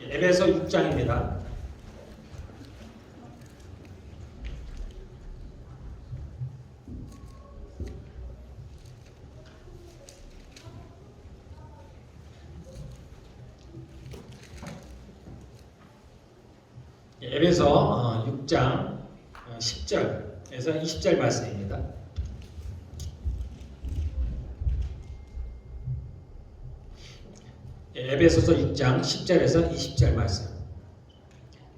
에베소 6장입니다. 에베소 6장 10절에서 20절 말씀입니다. 에베소서 6장 10절에서 20절 말씀.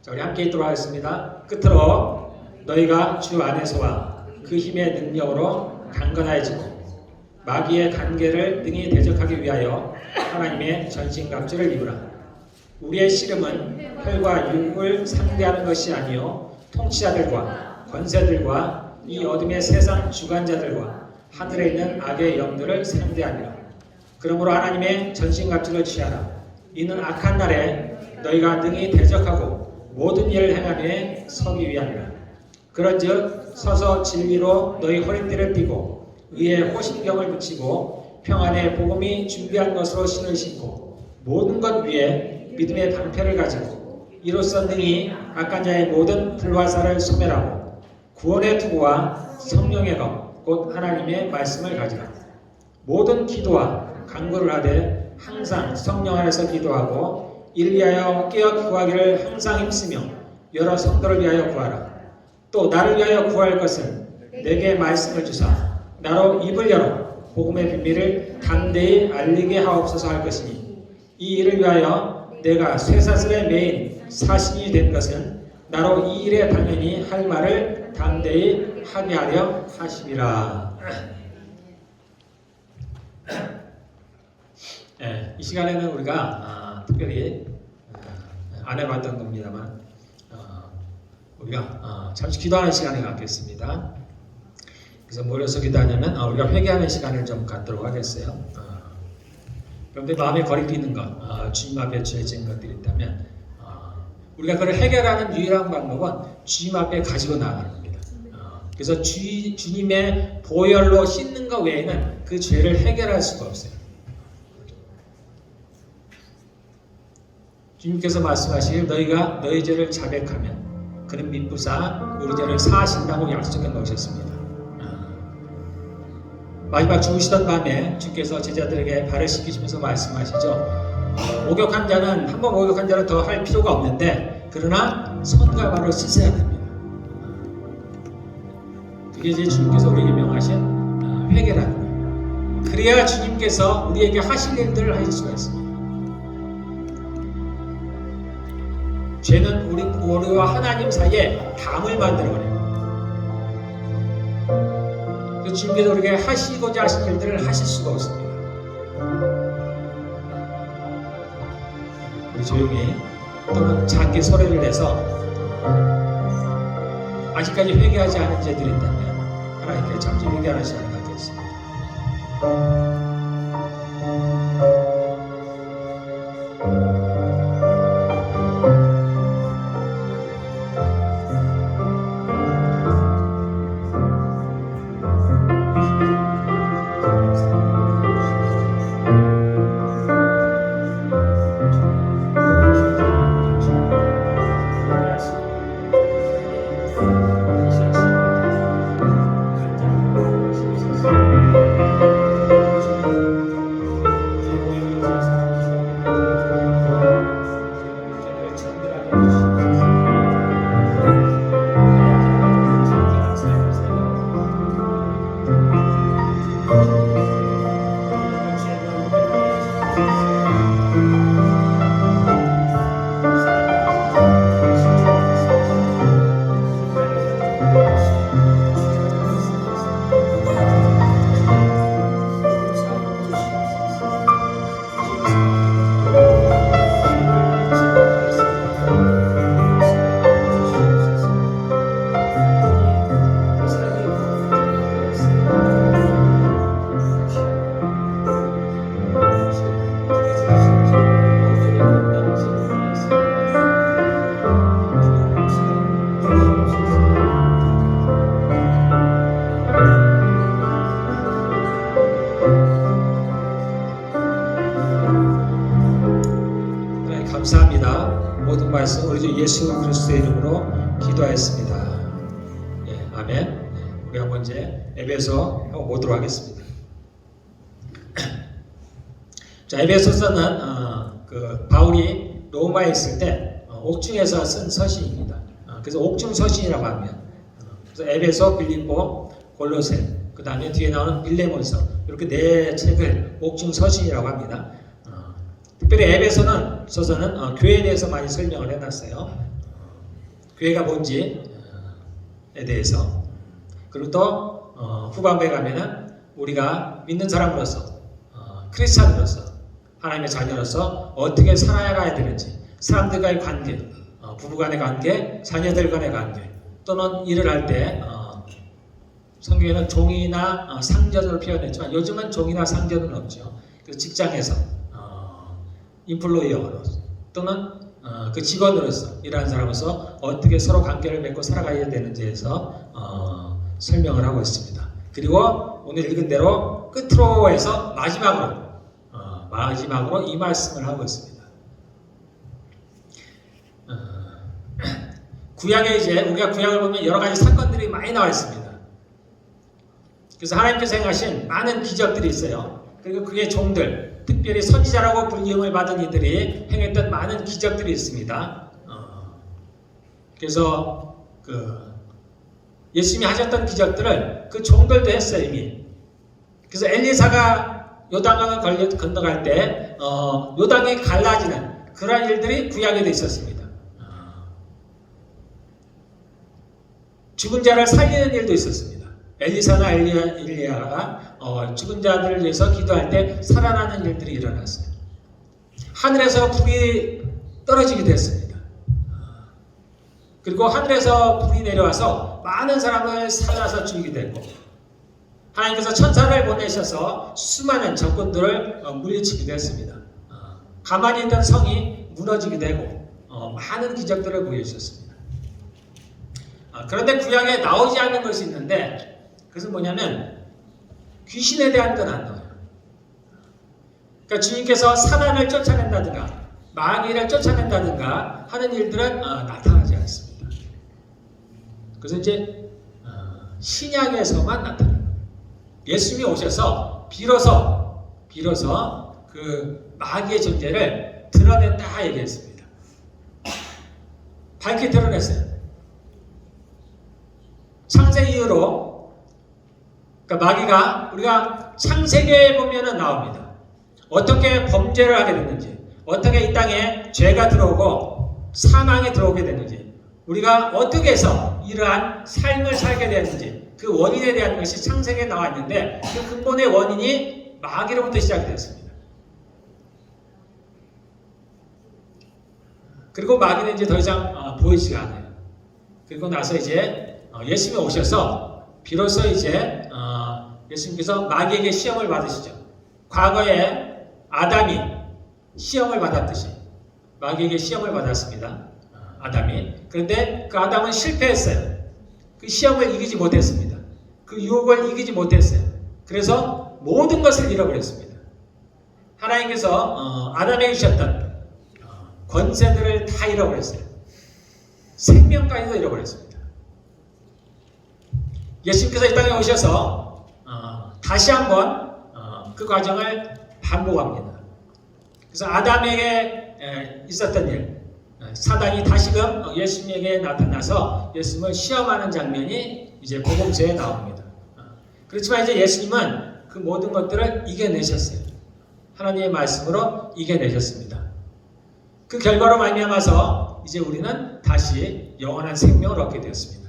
자, 우리 함께 읽도록 하겠습니다. 끝으로 너희가 주 안에서와 그 힘의 능력으로 강건해지고 마귀의 관계를 능히 대적하기 위하여 하나님의 전신갑주를 입으라. 우리의 씨름은 혈과 육을 상대하는 것이 아니요 통치자들과 권세들과 이 어둠의 세상 주관자들과 하늘에 있는 악의 영들을 상대하니라. 그러므로 하나님의 전신갑주를 취하라. 이는 악한 날에 너희가 능히 대적하고 모든 일을 행하며 서기 위함이라. 그런즉 서서 진리로 너희 허리띠를 띠고 의의 호신경을 붙이고 평안의 복음이 준비한 것으로 신을 신고 모든 것 위에 믿음의 방패를 가지고 이로써 능히 악한 자의 모든 불화살을 소멸하고 구원의 투구와 성령의 검 곧 하나님의 말씀을 가지라. 모든 기도와 간구를 하되 항상 성령 안에서 기도하고 이를 위하여 깨어 구하기를 항상 힘쓰며 여러 성도를 위하여 구하라. 또 나를 위하여 구할 것은 내게 말씀을 주사 나로 입을 열어 복음의 비밀을 담대히 알리게 하옵소서 할 것이니 이 일을 위하여 내가 쇠사슬에 매인 사신이 된 것은 나로 이 일에 당연히 할 말을 담대히 하게 하려 하심이라. 네, 이 시간에는 우리가 특별히 안 해봤던 겁니다만 우리가 잠시 기도하는 시간을 갖겠습니다. 그래서 뭐래서 기도하냐면 우리가 회개하는 시간을 좀 갖도록 하겠어요. 그런데 마음에 거리끼 있는 것, 주님 앞에 죄진 것들이 있다면 우리가 그걸 해결하는 유일한 방법은 주님 앞에 가지고 나가는 겁니다. 그래서 주님의 보혈로 씻는 것 외에는 그 죄를 해결할 수가 없어요. 주님께서 말씀하시길 너희가 너희 죄를 자백하면 그는 미쁘사 우리 죄를 사하신다고 약속해 놓으셨습니다. 마지막 죽으시던 밤에 주께서 제자들에게 발을 씻기시면서 말씀하시죠. 목욕한 자는 한 번 목욕한 자는 더 할 필요가 없는데 그러나 손과 발을 씻어야 됩니다. 그게 이제 주님께서 우리에게 명하신 회개라는 거예요. 그래야 주님께서 우리에게 하실 일들을 하실 수가 있습니다. 죄는 우리와 하나님 사이에 담을 만들어버려요. 그래서 주님께서 우리에게 하시고자 하신 일들을 하실 수가 없습니다. 우리 조용히 또는 작게 소리를 내서 아직까지 회개하지 않은 죄들이 있다면 하나님께 잠시 회개하는 시간을 갖겠습니다. 예수 그리스도의 이름으로 기도하였습니다. 예, 아멘. 우리 한번 이제 에베소 보도록 하겠습니다. 자, 에베소서는 그 바울이 로마에 있을 때 옥중에서 쓴 서신입니다. 그래서 옥중 서신이라고 합니다. 그래서 에베소, 빌립보, 골로새, 그 다음에 뒤에 나오는 빌레몬서, 이렇게 네 책을 옥중 서신이라고 합니다. 특별히 에베소는 서서는 교회에 대해서 많이 설명을 해놨어요. 교회가 뭔지에 대해서. 그리고 또 후반부에 가면은 우리가 믿는 사람으로서, 크리스찬으로서, 하나님의 자녀로서 어떻게 살아가야 되는지, 사람들과의 관계, 부부간의 관계, 자녀들 간의 관계, 또는 일을 할 때 성경에는 종이나 상전으로 표현했지만 요즘은 종이나 상전은 없죠. 그래서 직장에서 인플로이어로 또는 그 직원으로서 일하는 사람으로서 어떻게 서로 관계를 맺고 살아가야 되는지에서 설명을 하고 있습니다. 그리고 오늘 읽은 대로 끝으로 해서 마지막으로 이 말씀을 하고 있습니다. 구약에 이제 우리가 구약을 보면 여러 가지 사건들이 많이 나와 있습니다. 그래서 하나님께서 행하신 많은 기적들이 있어요. 그리고 그의 종들, 특별히 선지자라고 불림을 받은 이들이 행했던 많은 기적들이 있습니다. 그래서 예수님이 하셨던 기적들을 그 종들도 했어요, 이미. 그래서 엘리사가 요단강을 건너갈 때 요단이 갈라지는 그런 일들이 구약에도 있었습니다. 죽은 자를 살리는 일도 있었습니다. 엘리사나 엘리야가 죽은 자들을 위해서 기도할 때 살아나는 일들이 일어났어요. 하늘에서 불이 떨어지기도 했습니다. 그리고 하늘에서 불이 내려와서 많은 사람을 살라서 죽이기도 했고, 하나님께서 천사를 보내셔서 수많은 적군들을 물리치기도 했습니다. 가만히 있던 성이 무너지기도 하고 많은 기적들을 보여주셨습니다. 그런데 구약에 나오지 않는 것이 있는데 그것은 뭐냐면 귀신에 대한 건 안 나와요. 그러니까 주님께서 사단을 쫓아낸다든가 마귀를 쫓아낸다든가 하는 일들은 나타나지 않습니다. 그래서 이제 신약에서만 나타나요. 예수님이 오셔서 비로소 그 마귀의 존재를 드러냈다 얘기했습니다. 밝게 드러냈어요. 창세 이후로, 그러니까 마귀가 우리가 창세기에 보면은 나옵니다. 어떻게 범죄를 하게 됐는지, 어떻게 이 땅에 죄가 들어오고 사망이 들어오게 됐는지, 우리가 어떻게 해서 이러한 삶을 살게 됐는지 그 원인에 대한 것이 창세기에 나와 있는데 그 근본의 원인이 마귀로부터 시작됐습니다. 그리고 마귀는 이제 더 이상 보이지가 않아요. 그리고 나서 이제 예수님이 오셔서 비로소 이제 예수님께서 마귀에게 시험을 받으시죠. 과거에 아담이 시험을 받았듯이 마귀에게 시험을 받았습니다. 아담이. 그런데 그 아담은 실패했어요. 그 시험을 이기지 못했습니다. 그 유혹을 이기지 못했어요. 그래서 모든 것을 잃어버렸습니다. 하나님께서 아담에게 주셨던 권세들을 다 잃어버렸어요. 생명까지도 잃어버렸습니다. 예수님께서 이 땅에 오셔서 다시 한번 그 과정을 반복합니다. 그래서 아담에게 있었던 일, 사단이 다시금 예수님에게 나타나서 예수님을 시험하는 장면이 이제 복음서에 나옵니다. 그렇지만 이제 예수님은 그 모든 것들을 이겨내셨어요. 하나님의 말씀으로 이겨내셨습니다. 그 결과로 말미암아서 이제 우리는 다시 영원한 생명을 얻게 되었습니다.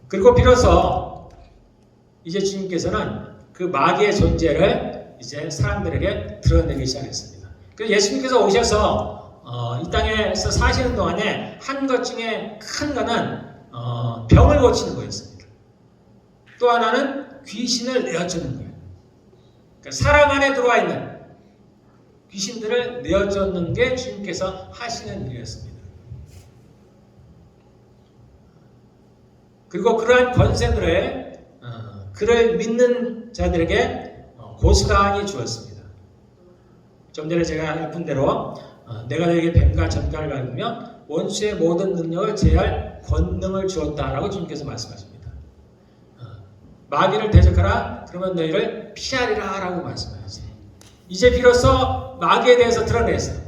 그리고 비로소 이제 주님께서는 그 마귀의 존재를 이제 사람들에게 드러내기 시작했습니다. 그래서 예수님께서 오셔서 이 땅에서 사시는 동안에 한 것 중에 큰 거는 병을 고치는 거였습니다. 또 하나는 귀신을 내어주는 거예요. 그러니까 사람 안에 들어와 있는 귀신들을 내어주는 게 주님께서 하시는 일이었습니다. 그리고 그러한 권세들을 그를 믿는 자들에게 고스란히 주었습니다. 좀 전에 제가 읽은 대로 내가 너에게 뱀과 전갈을 밟으며 원수의 모든 능력을 제할 권능을 주었다라고 주님께서 말씀하십니다. 마귀를 대적하라 그러면 너희를 피하리라 라고 말씀하셨어요. 이제 비로소 마귀에 대해서 드러냈어요.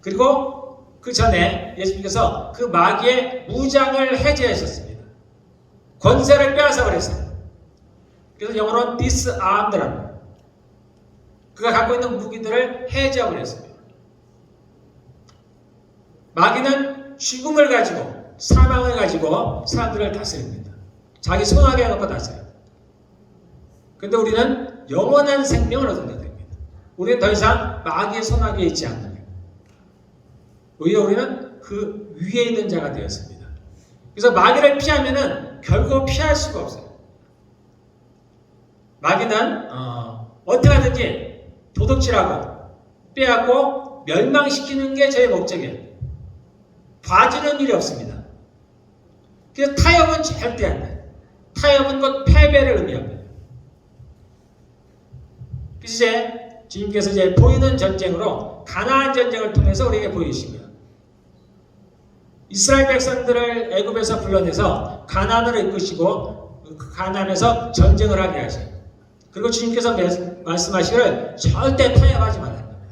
그리고 그 전에 예수님께서 그 마귀의 무장을 해제하셨습니다. 권세를 빼앗아 버렸어요. 그래서 영어로는 disarmed라고 그가 갖고 있는 무기들을 해제해 버렸습니다. 마귀는 죽음을 가지고 사망을 가지고 사람들을 다스립니다. 자기 손아귀에 해놓고 다스려요. 그런데 우리는 영원한 생명을 얻게 됩니다. 우리는 더 이상 마귀의 손아귀에 있지 않는 거예요. 오히려 우리는 그 위에 있는 자가 되었습니다. 그래서 마귀를 피하면은 결국 피할 수가 없어요. 마귀는 어떻게 하든지 도둑질하고 빼앗고 멸망시키는 게 저의 목적이에요. 봐주는 일이 없습니다. 그래서 타협은 절대 안 돼요. 타협은 곧 패배를 의미합니다. 그래서 이제 주님께서 이제 보이는 전쟁으로 가나안 전쟁을 통해서 우리에게 보여주십니다. 이스라엘 백성들을 애굽에서 불러내서 가나안으로 이끄시고 그 가나안에서 전쟁을 하게 하셔요. 그리고 주님께서 말씀하시기를 절대 타협하지 말라는 겁니다.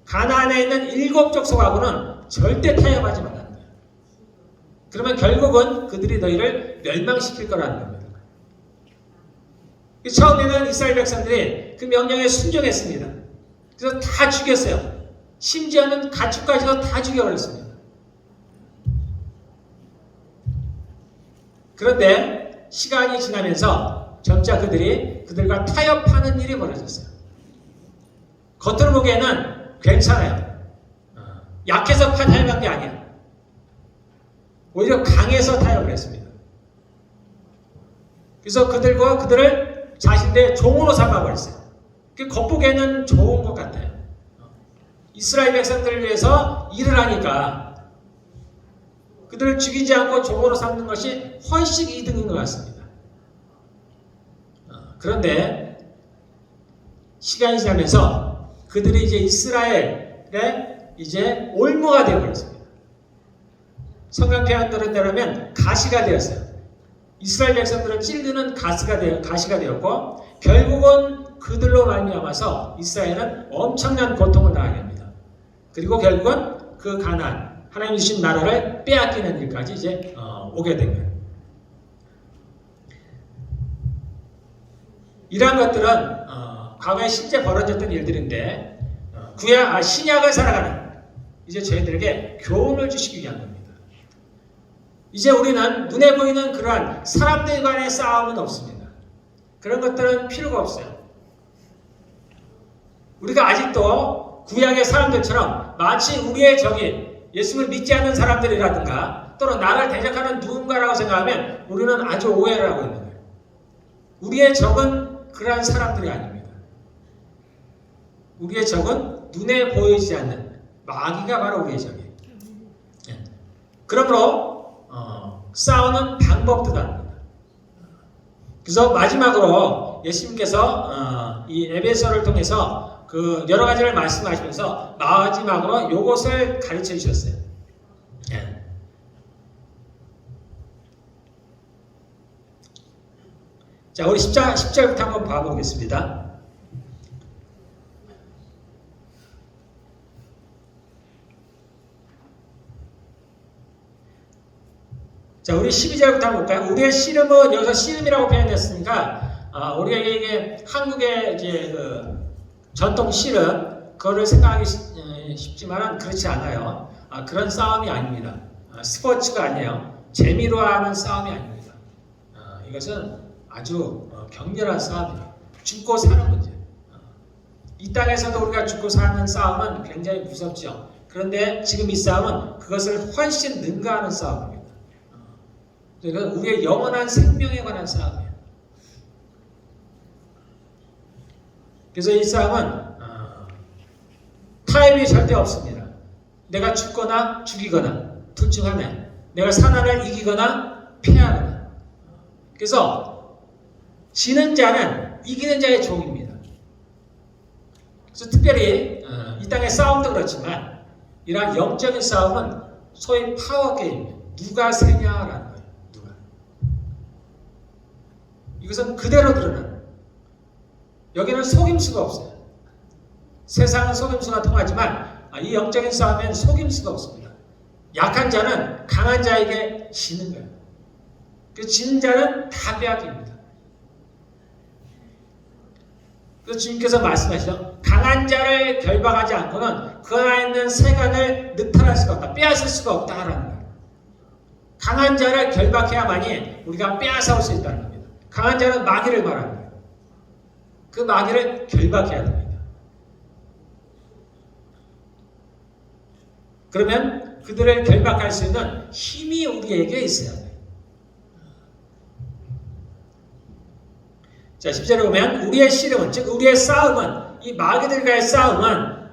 가나안에 있는 7족속하고는 절대 타협하지 말라는 거예요. 그러면 결국은 그들이 너희를 멸망시킬 거라는 겁니다. 처음에는 이스라엘 백성들이 그 명령에 순종했습니다. 그래서 다 죽였어요. 심지어는 가축까지도 다 죽여버렸습니다. 그런데 시간이 지나면서 점차 그들과 타협하는 일이 벌어졌어요. 겉으로 보기에는 괜찮아요. 약해서 타협한 게 아니야. 오히려 강해서 타협을 했습니다. 그래서 그들을 자신들의 종으로 삼아버렸어요. 겉보기에는 좋은 것 같아요. 이스라엘 백성들을 위해서 일을 하니까 그들을 죽이지 않고 종으로 삼는 것이 훨씬 이득인 것 같습니다. 그런데 시간이 지나면서 그들이 이제 이스라엘의 이제 올무가 되어버렸습니다. 성경 표현들은 대로면 가시가 되었어요. 이스라엘 백성들은 찔르는 가시가 되었고 결국은 그들로 말미암아서 이스라엘은 엄청난 고통을 당하게 합니다. 그리고 결국은 그 가나안 하나님이 주신 나라를 빼앗기는 일까지 이제 오게 된 거예요. 이러한 것들은 과거에 실제 벌어졌던 일들인데 신약을 살아가는 이제 저희들에게 교훈을 주시기 위한 겁니다. 이제 우리는 눈에 보이는 그러한 사람들 간의 싸움은 없습니다. 그런 것들은 필요가 없어요. 우리가 아직도 구약의 사람들처럼 마치 우리의 적이 예수를 믿지 않는 사람들이라든가 또는 나를 대적하는 누군가라고 생각하면 우리는 아주 오해를 하고 있는 거예요. 우리의 적은 그러한 사람들이 아닙니다. 우리의 적은 눈에 보이지 않는 마귀가 바로 우리의 적이에요. 그러므로 싸우는 방법도 다릅니다. 그래서 마지막으로 예수님께서 이 에베소를 통해서 그 여러 가지를 말씀하시면서 마지막으로 이것을 가르쳐 주셨어요. 자, 우리 10절부터 한번 봐보겠습니다. 자, 우리 12절부터 한번 볼까요? 우리의 씨름은 여기서 씨름이라고 표현했으니까 우리가 이게 한국의 이제 그 전통 씨름 그거를 생각하기 쉽지만 그렇지 않아요. 그런 싸움이 아닙니다. 스포츠가 아니에요. 재미로 하는 싸움이 아닙니다. 이것은 아주 격렬한 싸움이에요. 죽고 사는 문제. 이 땅에서도 우리가 죽고 사는 싸움은 굉장히 무섭죠. 그런데 지금 이 싸움은 그것을 훨씬 능가하는 싸움입니다. 그러니까 우리의 영원한 생명에 관한 싸움이에요. 그래서 이 싸움은 타협이 절대 없습니다. 내가 죽거나 죽이거나 둘 중 하나. 내가 사나를 이기거나 패하거나. 그래서 지는 자는 이기는 자의 종입니다. 그래서 특별히 이 땅의 싸움도 그렇지만 이러한 영적인 싸움은 소위 파워 게임, 누가 세냐라는 거예요. 누가. 이것은 그대로 드러나는. 여기는 속임수가 없어요. 세상은 속임수가 통하지만 이 영적인 싸움엔 속임수가 없습니다. 약한 자는 강한 자에게 지는 거예요. 그 지는 자는 다 빼앗깁니다. 그래서 주님께서 말씀하시죠. 강한 자를 결박하지 않고는 그 안에 있는 세간을 늑탈할 수가 없다. 빼앗을 수가 없다라는 거예요. 강한 자를 결박해야만이 우리가 빼앗아올 수 있다는 겁니다. 강한 자는 마귀를 말하는 거예요. 그 마귀를 결박해야 됩니다. 그러면 그들을 결박할 수 있는 힘이 우리에게 있어야 돼요. 자, 10절에 보면 우리의 씨름은, 즉 우리의 싸움은, 이 마귀들과의 싸움은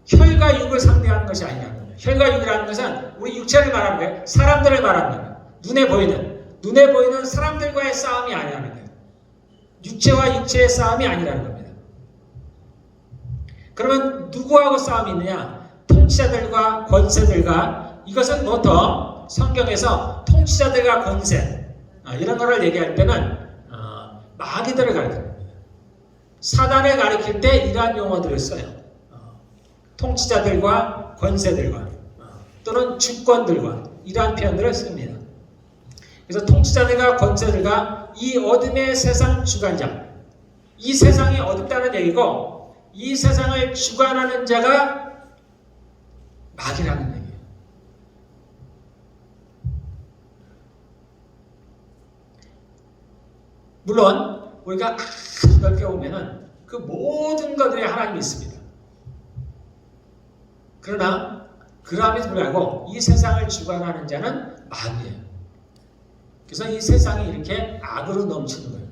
혈과 육을 상대하는 것이 아니라는 거예요. 혈과 육이라는 것은 우리 육체를 말하는 거예요. 사람들을 말하는 거예요. 눈에 보이는 사람들과의 싸움이 아니라는 거예요. 육체와 육체의 싸움이 아니라는 겁니다. 그러면 누구하고 싸움이 있느냐? 통치자들과 권세들과, 이것은 보통 성경에서 통치자들과 권세 이런 거를 얘기할 때는 마귀들을 가리킵니다. 사단을 가리킬 때 이러한 용어들을 써요. 통치자들과 권세들과 또는 주권들과 이러한 표현들을 씁니다. 그래서 통치자들과 권세들과 이 어둠의 세상 주관자, 이 세상이 어둡다는 얘기고 이 세상을 주관하는 자가 마귀라는 얘기예요. 물론 우리가 아주 넓게 보면은 그 모든 것들에 하나님이 있습니다. 그러나 그럼에도 불구하고 이 세상을 주관하는 자는 마귀예요. 그래서 이 세상이 이렇게 악으로 넘치는 거예요.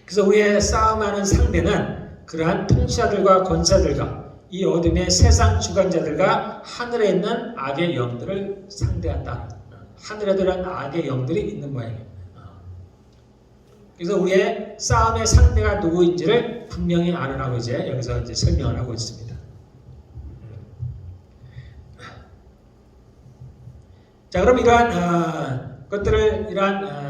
그래서 우리의 싸움하는 상대는 그러한 통치자들과 권세들과 이 어둠의 세상 주관자들과 하늘에 있는 악의 영들을 상대한다. 하늘에 들어간 악의 영들이 있는 모양이에요. 그래서 우리의 싸움의 상대가 누구인지를 분명히 알으라고 여기서 설명을 하고 있습니다. 자, 그럼 이러한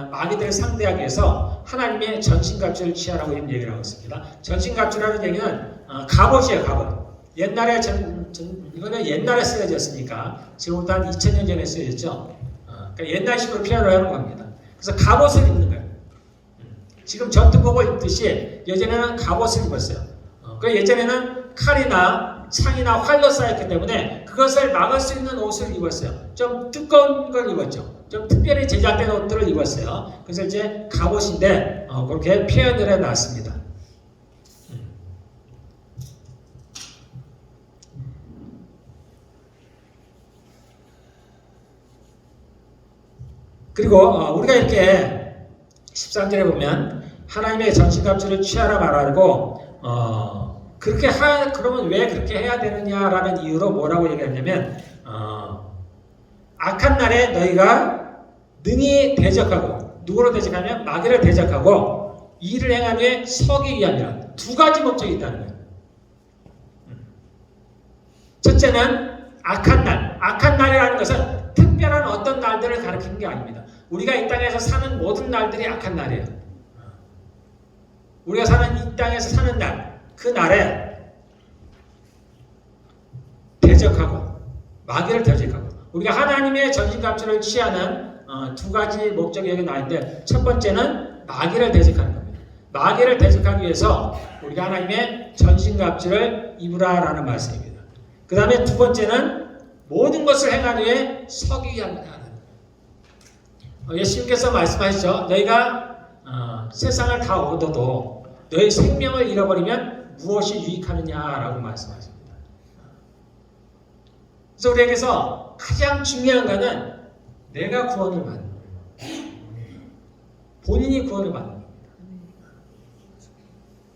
마귀들을 상대하기 위해서 하나님의 전신갑주를 취하라고 얘기를 하고 있습니다. 전신갑주라는 얘기는 갑옷이에요, 갑옷. 옛날에 이거는 옛날에 쓰여졌으니까 지금부터 한 2000년 전에 쓰여졌죠. 그러니까 옛날식으로 표현을 하는 겁니다. 그래서 갑옷을 입는 거예요. 지금 전투복을 입듯이 예전에는 갑옷을 입었어요. 그 예전에는 칼이나 창이나 활로 쌓였기 때문에 그것을 막을 수 있는 옷을 입었어요. 좀 두꺼운 걸 입었죠. 좀 특별히 제작된 옷들을 입었어요. 그래서 이제 갑옷인데 그렇게 표현을 해놨습니다. 그리고 우리가 이렇게 13절에 보면 하나님의 전신갑주를 취하라 말하고 그러면 왜 그렇게 해야 되느냐라는 이유로 뭐라고 얘기하냐면 악한 날에 너희가 능히 대적하고, 누구로 대적하면 마귀를 대적하고 이 일을 행한 후에 서기 위함이라. 두 가지 목적이 있다는 거예요. 첫째는 악한 날. 악한 날이라는 것은 특별한 어떤 날들을 가리키는 게 아닙니다. 우리가 이 땅에서 사는 모든 날들이 악한 날이에요. 우리가 사는 이 땅에서 사는 날, 그 날에 대적하고 마귀를 대적하고, 우리가 하나님의 전신갑주를 취하는 두 가지 목적이 여기 나와 있는데, 첫 번째는 마귀를 대적하는 겁니다. 마귀를 대적하기 위해서 우리가 하나님의 전신갑주를 입으라라는 말씀입니다. 그 다음에 두 번째는 모든 것을 행한 후에 서기 위함이다. 예수님께서 말씀하시죠. 너희가 세상을 다 얻어도 너희 생명을 잃어버리면 무엇이 유익하느냐라고 말씀하십니다. 그래서 우리에게서 가장 중요한 것은 내가 구원을 받는 거예요. 본인이 구원을 받는 겁니다.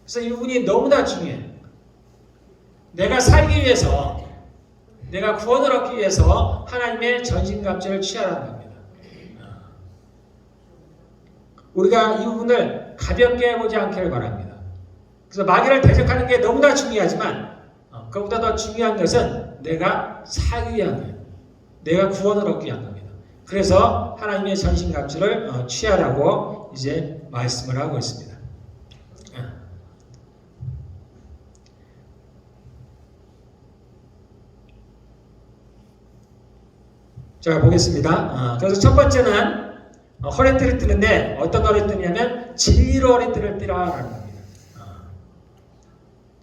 그래서 이 부분이 너무나 중요해요. 내가 살기 위해서, 내가 구원을 얻기 위해서 하나님의 전신갑주를 취하라는 겁니다. 우리가 이 부분을 가볍게 보지 않기를 바랍니다. 그래서 마귀를 대적하는 게 너무나 중요하지만 그것보다 더 중요한 것은 내가 살기 위한 거예요. 내가 구원을 얻기 위한 겁니다. 그래서 하나님의 전신갑주를 취하라고 이제 말씀을 하고 있습니다. 자, 보겠습니다. 그래서 첫 번째는 허리띠를 띠는데 어떤 허리띠냐면 진리로 허리띠를 띠라라는 겁니다.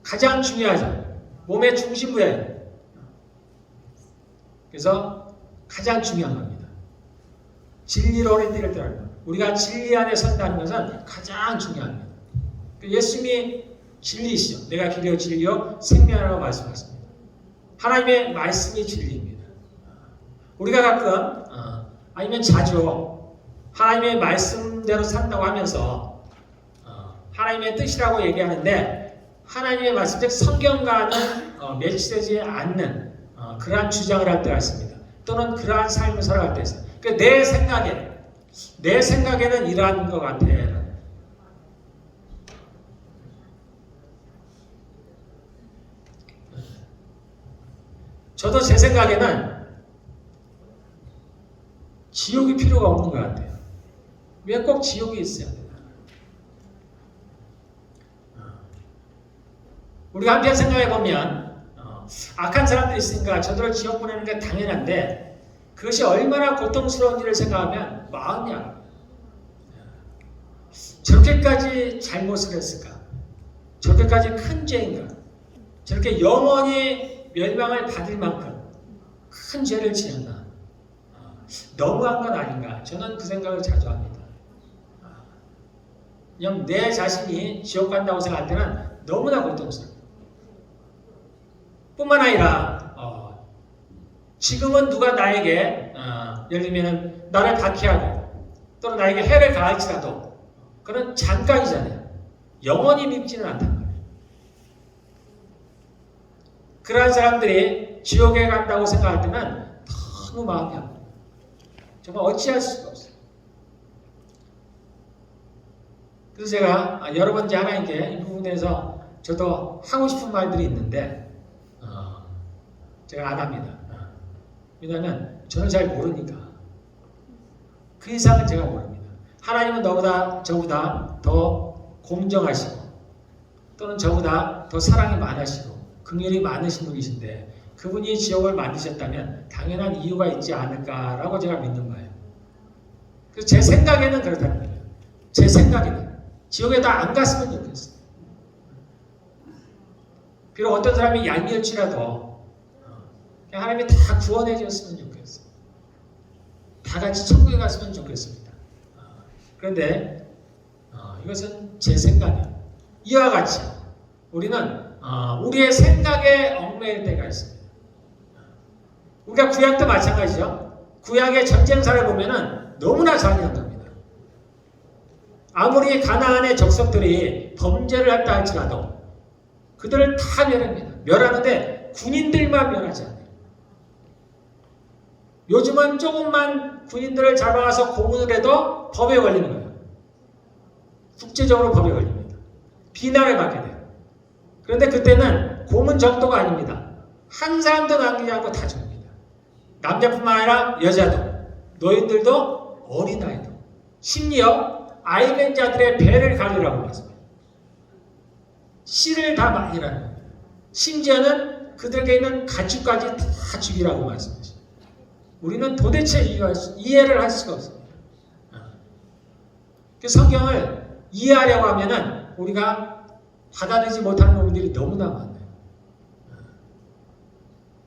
가장 중요하죠. 몸의 중심부에. 그래서 가장 중요한 겁니다. 진리로 허리띠를 띠라는 겁니다. 우리가 진리 안에 선다는 것은 가장 중요합니다. 예수님이 진리이시죠. 내가 길이요 진리요 생명이라고 말씀하셨습니다. 하나님의 말씀이 진리입니다. 우리가 가끔 아니면 자주 하나님의 말씀대로 산다고 하면서 하나님의 뜻이라고 얘기하는데 하나님의 말씀, 즉 성경과는 매치되지 않는 그러한 주장을 할 때가 있습니다. 또는 그러한 삶을 살아갈 때 있어요. 그러니까 내 생각에는 이러한 것 같아. 저도 제 생각에는 지옥이 필요가 없는 것 같아요. 왜 꼭 지옥이 있어야 되나? 우리가 한편 생각해 보면 악한 사람들이 있으니까 저들을 지옥 보내는 게 당연한데 그것이 얼마나 고통스러운 일을 생각하면 마음이 아파요. 저렇게까지 잘못을 했을까? 저렇게까지 큰 죄인가? 저렇게 영원히 멸망을 받을 만큼 큰 죄를 지었나? 너무한 건 아닌가? 저는 그 생각을 자주 합니다. 그냥 내 자신이 지옥 간다고 생각할 때는 너무나 고통스러워요. 뿐만 아니라 지금은 누가 나에게 예를 들면 나를 박해하고 또는 나에게 해를 가할지라도 그건 잠깐이잖아요. 영원히 믿지는 않단 말이에요. 그러한 사람들이 지옥에 간다고 생각할 때는 너무 마음이 아파요. 정말 어찌할 수가 없어요. 그래서 제가 여러 번 이제 하나님께 이 부분에서 저도 하고 싶은 말들이 있는데 제가 안 합니다. 왜냐하면 저는 잘 모르니까. 그 이상은 제가 모릅니다. 하나님은 저보다 더 공정하시고 또는 저보다 더 사랑이 많으시고 긍휼이 많으신 분이신데 그분이 지옥을 만드셨다면 당연한 이유가 있지 않을까라고 제가 믿는 거예요. 그래서 제 생각에는 그렇다는 거예요. 제 생각에는 지옥에 다 안 갔으면 좋겠어요. 비록 어떤 사람이 얄미울지라도 그냥 하나님이 다 구원해 주셨으면 좋겠어요. 다 같이 천국에 갔으면 좋겠습니다. 그런데 이것은 제 생각이에요. 이와 같이 우리는 우리의 생각에 얽매일 때가 있습니다. 우리가 구약도 마찬가지죠. 구약의 전쟁사를 보면은 너무나 잔인한 겁니다. 아무리 가나안의 족속들이 범죄를 했다 할지라도 그들을 다 멸합니다. 멸하는데 군인들만 멸하지 않아요. 요즘은 조금만 군인들을 잡아가서 고문을 해도 법에 걸리는 거예요. 국제적으로 법에 걸립니다. 비난을 받게 돼요. 그런데 그때는 고문 정도가 아닙니다. 한 사람도 남기지 않고 다 죽습니다. 남자뿐만 아니라 여자도, 노인들도, 어린아이도, 심지어 아이된 자들의 배를 가르라고 말씀합니다. 씨를 다 말리라는 겁니다. 심지어는 그들에게 있는 가축까지 다 죽이라고 말씀하십니다. 우리는 도대체 이해를 할 수가 없습니다. 그 성경을 이해하려고 하면은 우리가 받아들이지 못하는 부분들이 너무나 많아요.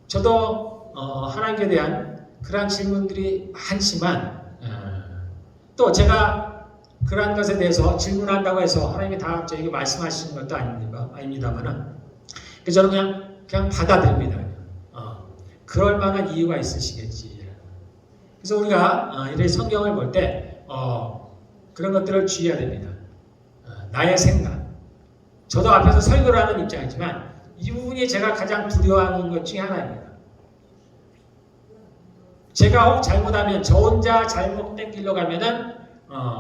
저도 하나님께 대한 그러한 질문들이 많지만 또 제가 그러한 것에 대해서 질문한다고 해서 하나님이 다 저에게 말씀하시는 것도 아닙니다만은 저는 그냥 받아들입니다. 그럴 만한 이유가 있으시겠지. 그래서 우리가 이렇게 성경을 볼 때 그런 것들을 주의해야 됩니다. 나의 생각. 저도 앞에서 설교를 하는 입장이지만 이 부분이 제가 가장 두려워하는 것 중에 하나입니다. 제가 혹 잘못하면 저 혼자 잘못된 길로 가면은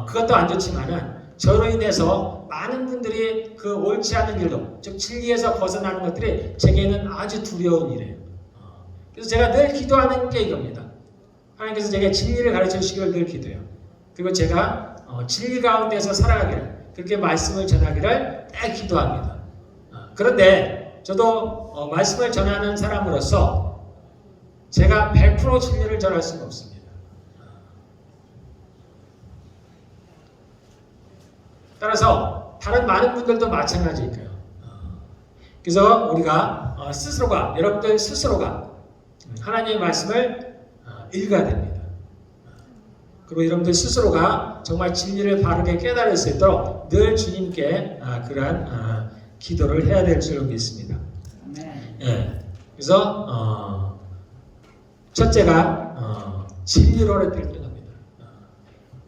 그것도 안 좋지만은 저로 인해서 많은 분들이 그 옳지 않은 길로, 즉 진리에서 벗어나는 것들이 제게는 아주 두려운 일이에요. 그래서 제가 늘 기도하는 게 이겁니다. 하나님께서 제게 진리를 가르쳐 주시기를 늘 기도해요. 그리고 제가 진리 가운데서 살아가기를, 그렇게 말씀을 전하기를 늘 기도합니다. 그런데 저도 말씀을 전하는 사람으로서 제가 100% 진리를 전할 수는 없습니다. 따라서 다른 많은 분들도 마찬가지일 거예요. 그래서 우리가 스스로가, 여러분들 스스로가 하나님의 말씀을 읽어야 됩니다. 그리고 여러분들 스스로가 정말 진리를 바르게 깨달을 수 있도록 늘 주님께 그러한 기도를 해야 될 줄 믿습니다. 예. 그래서 첫째가 진리로를 필요합니다.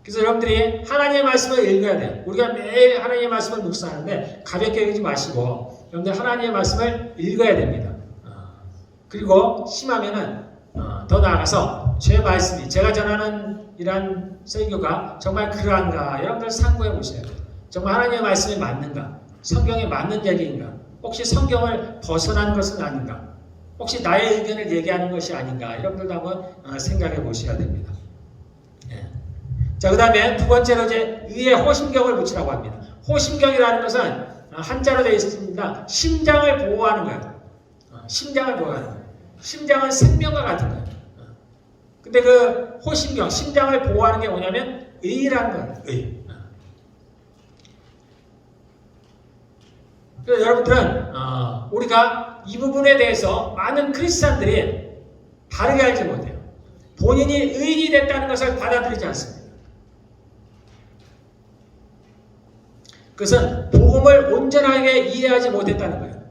그래서 여러분들이 하나님의 말씀을 읽어야 돼요. 우리가 매일 하나님의 말씀을 묵상하는데 가볍게 읽지 마시고 여러분들 하나님의 말씀을 읽어야 됩니다. 그리고 심하면은 더 나아가서 제 말씀이, 제가 전하는 이러한 설교가 정말 그러한가 여러분들 상고해 보셔야 돼요. 정말 하나님의 말씀이 맞는가? 성경에 맞는 얘기인가? 혹시 성경을 벗어난 것은 아닌가? 혹시 나의 의견을 얘기하는 것이 아닌가? 여러분들도 한번 생각해 보셔야 됩니다. 예. 자, 그 다음에 두 번째로 이제 의에 호심경을 붙이라고 합니다. 호심경이라는 것은 한자로 되어 있습니다. 심장을 보호하는 거예요. 심장을 보호하는 거예요. 심장은 생명과 같은 거예요. 근데 그 호심경, 심장을 보호하는 게 뭐냐면 의라는 거예요. 의. 그래서 여러분들은 우리가 이 부분에 대해서 많은 크리스찬들이 바르게 알지 못해요. 본인이 의인이 됐다는 것을 받아들이지 않습니다. 그것은 복음을 온전하게 이해하지 못했다는 거예요.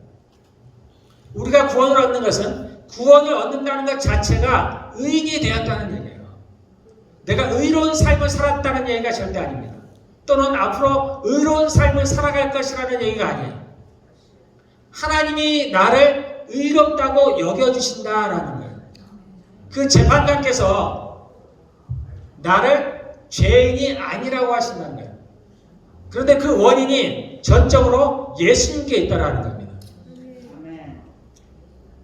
우리가 구원을 얻는 것은 구원을 얻는다는 것 자체가 의인이 되었다는 얘기예요. 내가 의로운 삶을 살았다는 얘기가 절대 아닙니다. 또는 앞으로 의로운 삶을 살아갈 것이라는 얘기가 아니에요. 하나님이 나를 의롭다고 여겨주신다라는 거예요. 그 재판관께서 나를 죄인이 아니라고 하신다는 거예요. 그런데 그 원인이 전적으로 예수님께 있다라는 겁니다.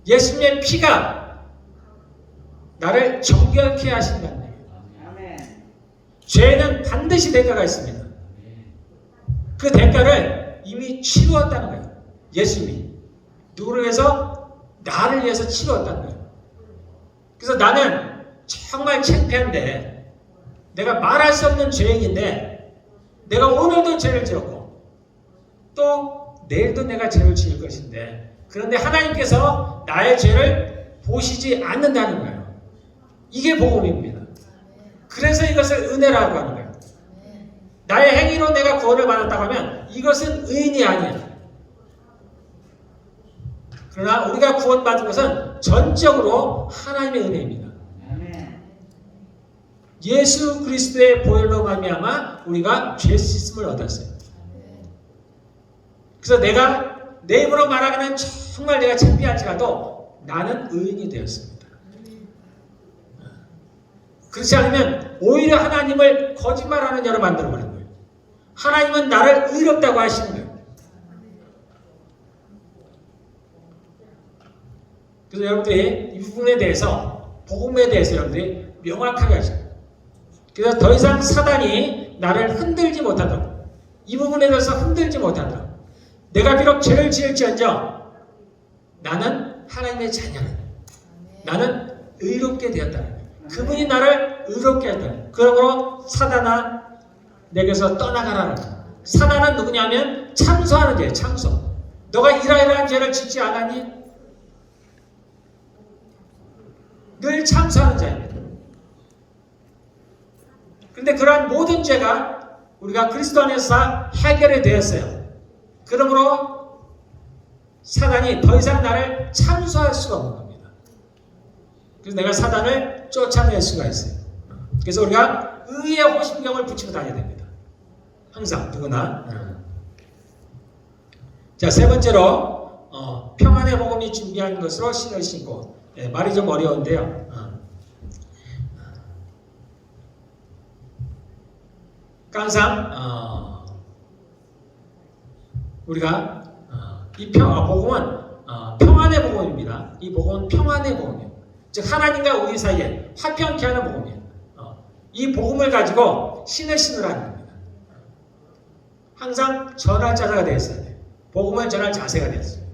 예수님의 피가 나를 정결케 하신다는 거예요. 죄는 반드시 대가가 있습니다. 그 대가를 이미 치루었다는 거예요. 예수님이 누구를 위해서? 나를 위해서 치루었다는 거예요. 그래서 나는 정말 창피한데, 내가 말할 수 없는 죄인인데, 내가 오늘도 죄를 지었고 또 내일도 내가 죄를 지을 것인데, 그런데 하나님께서 나의 죄를 보시지 않는다는 거예요. 이게 복음입니다. 그래서 이것을 은혜라고 하는 거예요. 나의 행위로 내가 구원을 받았다고 하면 이것은 의인이 아니에요. 그러나 우리가 구원받은 것은 전적으로 하나님의 은혜입니다. 예수 그리스도의 보혈로 말미암아 우리가 죄 씻음을 얻었어요. 그래서 내가 내 입으로 말하기는 정말 내가 창피할지라도 나는 의인이 되었습니다. 그렇지 않으면 오히려 하나님을 거짓말하는 자로 만들어버린 거예요. 하나님은 나를 의롭다고 하시는 거예요. 그래서 여러분들이 이 부분에 대해서, 복음에 대해서 여러분들이 명확하게 하셔요. 그래서 더 이상 사단이 나를 흔들지 못하도록, 이 부분에 대해서 흔들지 못하도록, 내가 비록 죄를 지을지언정 나는 하나님의 자녀다. 나는 의롭게 되었다. 그분이 나를 의롭게 했다. 그러므로 사단아 내게서 떠나가라는 거야. 사단은 누구냐면 참소하는 죄예요. 참소. 너가 이러이러한 죄를 짓지 않았니? 늘 참소하는 자입니다. 그런데 그러한 모든 죄가 우리가 그리스도 안에서 해결이 되었어요. 그러므로 사단이 더 이상 나를 참소할 수가 없는 겁니다. 그래서 내가 사단을 쫓아낼 수가 있어요. 그래서 우리가 의의 호심경을 붙이고 다녀야 됩니다. 항상 누구나. 자, 세 번째로 평안의 복음이 준비한 것으로 신을 신고. 말이 좀 어려운데요. 항상 우리가 이 복음은 평안의 복음입니다. 이 복음은 평안의 복음이에요. 즉 하나님과 우리 사이에 화평케 하는 복음이에요. 이 복음을 가지고 신을 신으라는 겁니다. 항상 전할 자세가 되어 있어야 돼요. 복음을 전할 자세가 되어 있어요.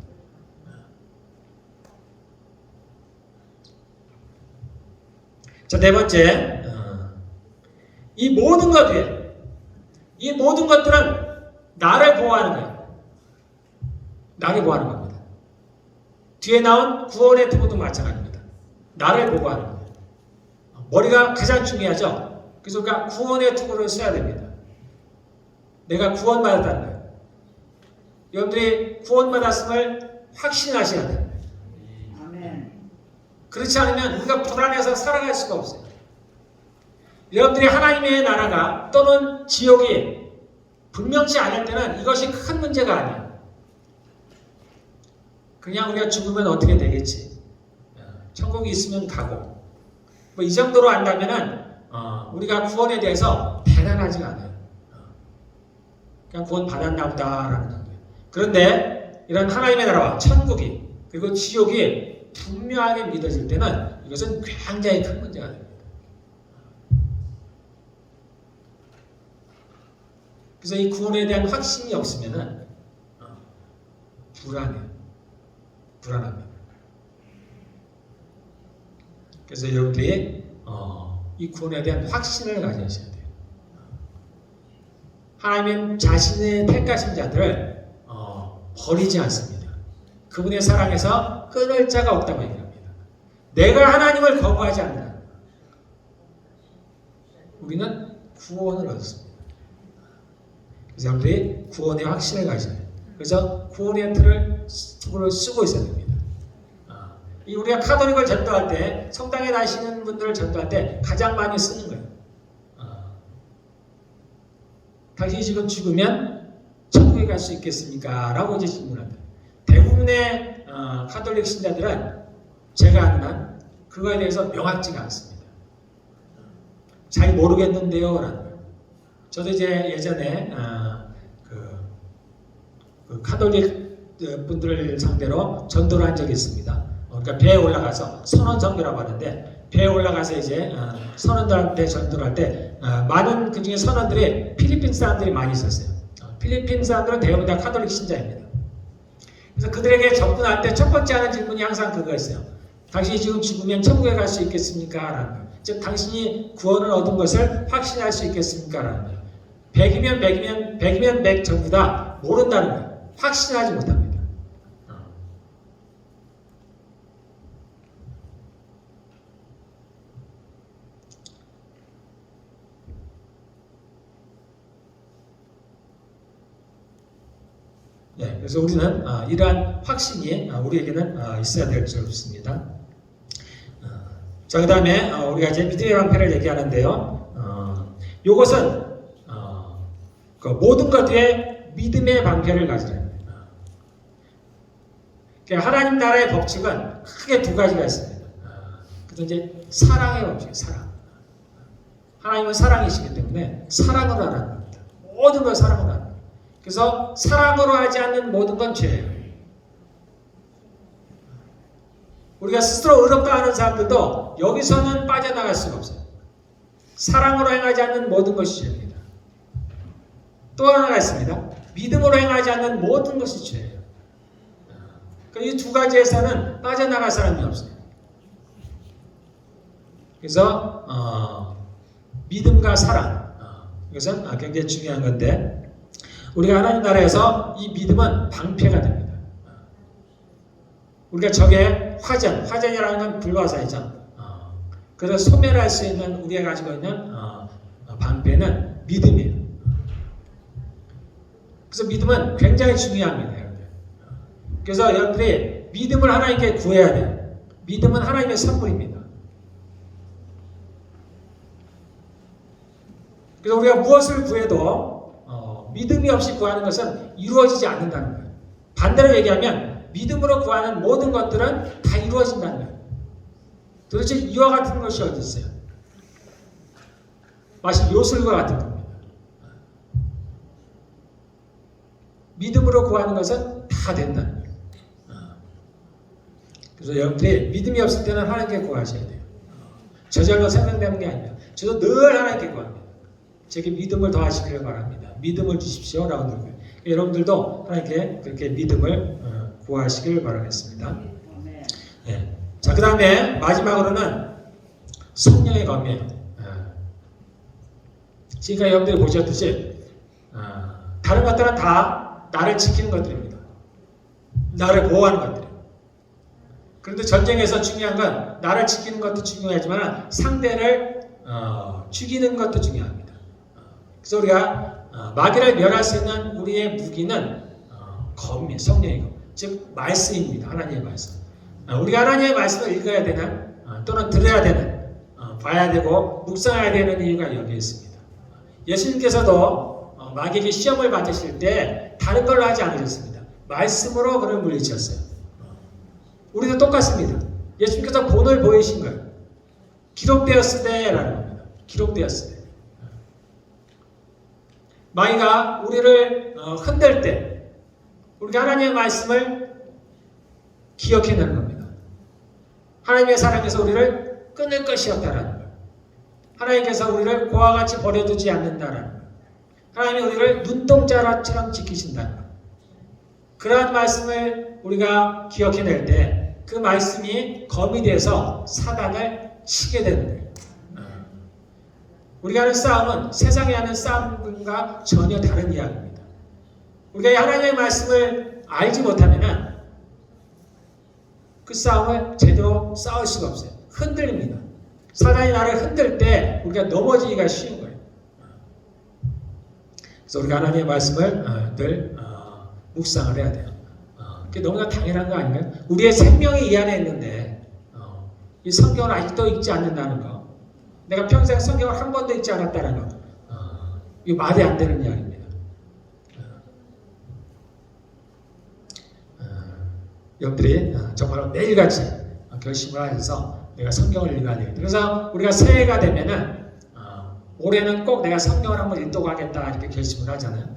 자, 네 번째, 이 모든 것들은 나를 보호하는 거예요. 나를 보호하는 겁니다. 뒤에 나온 구원의 투구도 마찬가지입니다. 나를 보호하는 거예요. 머리가 가장 중요하죠. 그래서 우리가 구원의 투구를 써야 됩니다. 내가 구원받았다는 거예요. 여러분들이 구원받았음을 확신하셔야 돼요. 그렇지 않으면 우리가 불안해서 살아갈 수가 없어요. 여러분들이 하나님의 나라가 또는 지옥이 분명치 않을 때는 이것이 큰 문제가 아니에요. 그냥 우리가 죽으면 어떻게 되겠지. 천국이 있으면 가고. 뭐 이 정도로 안다면은 우리가 구원에 대해서 대단하지가 않아요. 그냥 구원 받았나 보다라는 정도예요. 그런데 이런 하나님의 나라와 천국이 그리고 지옥이 분명하게 믿어질 때는 이것은 굉장히 큰 문제가 됩니다. 그래서 이 구원에 대한 확신이 없으면은 불안합니다. 그래서 여러분들이 이 구원에 대한 확신을 가지셔야 돼요. 하나님은 자신의 택하신 자들을 버리지 않습니다. 그분의 사랑에서 끊을 자가 없다고 얘기합니다. 내가 하나님을 거부하지 않는다. 우리는 구원을 얻습니다. 그래서 여러분들이 구원의 확신을 가져야 돼요. 그래서 구원의 틀을 쓰고 있어야 됩니다. 우리가 카톨릭을 전도할 때, 성당에 다니시는 분들을 전도할 때 가장 많이 쓰는 거예요. 당신이 지금 죽으면 천국에 갈 수 있겠습니까? 라고 이제 질문합니다. 대부분의 카톨릭 신자들은 제가 아는 한 그거에 대해서 명확지가 않습니다. 잘 모르겠는데요 라는 거예요. 저도 이제 예전에 그 카톨릭 분들을 상대로 전도를 한 적이 있습니다. 그러니까 배에 올라가서 선언 전도라고 하는데 배에 올라가서 이제 선원들한테 전도를 할 때 많은 그 중에 선원들이 필리핀 사람들이 많이 있었어요. 필리핀 사람들은 대부분 다 카톨릭 신자입니다. 그래서 그들에게 접근할 때 첫 번째 하는 질문이 항상 그거였어요. 당신이 지금 죽으면 천국에 갈 수 있겠습니까? 라는 거예요. 즉 당신이 구원을 얻은 것을 확신할 수 있겠습니까? 라는 거예요. 100이면 100 전부 다 모른다는 거예요. 확신하지 못합니다. 네, 그래서 우리는 이러한 확신이 우리에게는 있어야 될 줄 믿습니다. 자, 그 다음에 우리가 이제 믿음의 방패를 얘기하는데요. 이것은 그 모든 것에 믿음의 방패를 가지라. 그러니까 하나님 나라의 법칙은 크게 두 가지가 있습니다. 그래서 이제 사랑의 법칙, 사랑. 하나님은 사랑이시기 때문에 사랑으로 하라는 겁니다. 모든 걸 사랑으로 하는 겁니다. 그래서 사랑으로 하지 않는 모든 건 죄예요. 우리가 스스로 의롭다 하는 사람들도 여기서는 빠져나갈 수가 없어요. 사랑으로 행하지 않는 모든 것이 죄입니다. 또 하나가 있습니다. 믿음으로 행하지 않는 모든 것이 죄예요. 이 두 가지에서는 빠져나갈 사람이 없어요. 그래서 믿음과 사랑 이것은 굉장히 중요한 건데 우리가 하나님 나라에서 이 믿음은 방패가 됩니다. 우리가 적의 화전이라는 건 불화살이죠. 그래서 소멸할 수 있는 우리가 가지고 있는 방패는 믿음이에요. 그래서 믿음은 굉장히 중요합니다. 여러분들. 그래서 여러분들이 믿음을 하나님께 구해야 돼요. 믿음은 하나님의 선물입니다. 그래서 우리가 무엇을 구해도 믿음이 없이 구하는 것은 이루어지지 않는다는 거예요. 반대로 얘기하면 믿음으로 구하는 모든 것들은 다 이루어진다는 거예요. 도대체 이와 같은 것이 어디 있어요? 마치 요술과 같은 겁니다. 믿음으로 구하는 것은 다 된다는 거예요. 그래서 여러분들이 믿음이 없을 때는 하나님께 구하셔야 돼요. 저절로 생각되는 게 아니라 저도 늘 하나님께 구합니다. 제게 믿음을 더하시기를 바랍니다. 믿음을 주십시오. 라고 그러고요. 여러분들도 하나님께 그렇게 믿음을 구하시기를 바라겠습니다. 예. 자, 그 다음에 마지막으로는 성령의 검이에요. 지금까지 여러분들이 보셨듯이 다른 것들은 다 나를 지키는 것들입니다. 나를 보호하는 것들이에요. 그런데 전쟁에서 중요한 건 나를 지키는 것도 중요하지만 상대를 죽이는 것도 중요합니다. 그래서 우리가 마귀를 멸할 수 있는 우리의 무기는 검이에요. 성령의 검. 즉 말씀입니다. 하나님의 말씀. 우리가 하나님의 말씀을 읽어야 되는 또는 들어야 되는 봐야 되고 묵상해야 되는 이유가 여기에 있습니다. 예수님께서도 마귀에게 시험을 받으실 때 다른 걸로 하지 않으셨습니다. 말씀으로 그를 물리쳤어요. 우리도 똑같습니다. 예수님께서 본을 보이신 거예요. 기록되었으되 라는 겁니다. 기록되었으되. 마귀가 우리를 흔들 때 우리가 하나님의 말씀을 기억해내는 겁니다. 하나님의 사랑에서 우리를 끊을 것이 없다라는 거예요. 하나님께서 우리를 고와 같이 버려두지 않는다라는 거예요. 하나님이 우리를 눈동자처럼 지키신다는 거예요. 그러한 말씀을 우리가 기억해낼 때 그 말씀이 검이 돼서 사단을 치게 되는 거예요. 우리가 하는 싸움은 세상에 하는 싸움과 전혀 다른 이야기입니다. 우리가 하나님의 말씀을 알지 못하면 그 싸움을 제대로 싸울 수가 없어요. 흔들립니다. 사단이 나를 흔들 때 우리가 넘어지기가 쉬운 거예요. 그래서 우리가 하나님의 말씀을 늘 묵상을 해야 돼요. 그게 너무나 당연한 거 아닌가요? 우리의 생명이 이 안에 있는데 이 성경을 아직도 읽지 않는다는 거, 내가 평생 성경을 한 번도 읽지 않았다는 거, 이거 말이 안 되는 이야기입니다. 여러분들이 정말 매일같이 결심을 해서 내가 성경을 읽어야 되겠다. 그래서 우리가 새해가 되면은 올해는 꼭 내가 성경을 한번 읽도록 하겠다 이렇게 결심을 하잖아요.